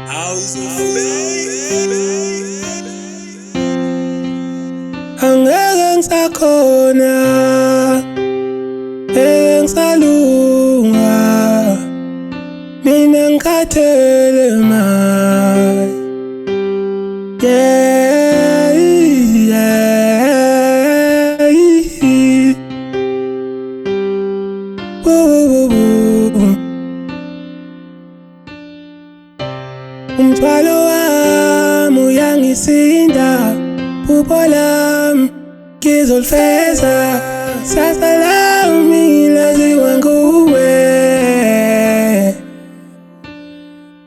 House of Baby. Angeke ngisakhona, ngeke ngisalunga, mina ngikhathele manje. Umthwalo wami uyangisinda, phupho lami ngizolifeza, kusasa lami laziwa nguwe.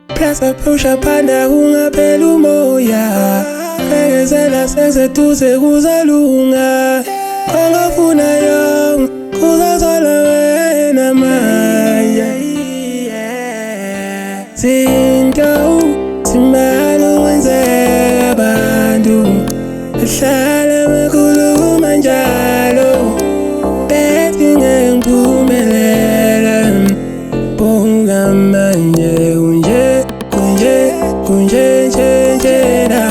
Pressa pusha phanda kungapheli umoya, bekezela seseduze kuzolunga. Ongafuna yonke kuzothola wena manje. Zinto zimali wenzeka abantu behlala bekhuluma njalo, bethi ngeke ngiphumelele. Bonga manje kunje na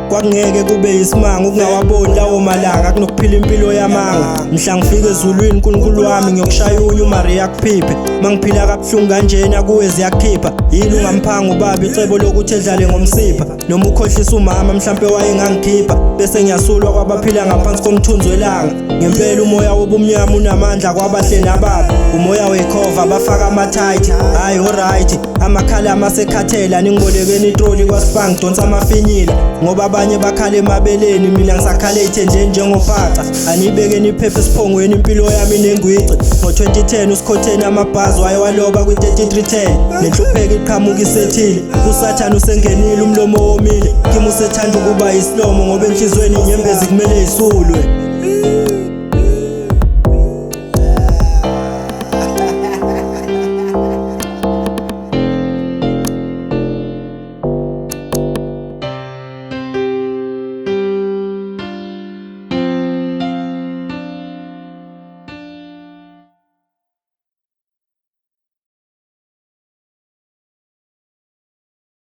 Kwakungeke kube yisimanga ukungawaboni lawo malanga kunokuphila impilo yamanga. Mhla ngifika ezulwini uNkulunkulu wami ngiyokushaya unyu uMaria kuphiphe. Mangiphila kabuhlungu kanjena kuwe ziyakhipha, yini ungamphanga ubaba icebo lokuthi edlale ngomsipha? Noma ukhohlisa umama mhlampe wayengangikhipha, bese ngiyasulwa kwabaphila ngaphansi komthunzi welanga. Ngempela umoya wobumnyama unamandla kwabahle nababi, umoya wekhova bafaka amathayithi. Hayi alright, amakhala amasekhathela ningibolekeni itroli kwaSpang donsa amafinyila, ngoba abanye bakhala emabeleni mina ngisakhale ithendeni njengophaca. Anibekeni iphepha esiphongweni impilo yami nengwici. Ngo-2010 uSikhotheni amabhazi wayewaloba kwi-3310, nenhlupheko iqhamuka isethile, usathane usengenile umlomo womile. Kimi usethanda ukuba yisilomo ngoba enhlizweni inyembezi kumele isulwe.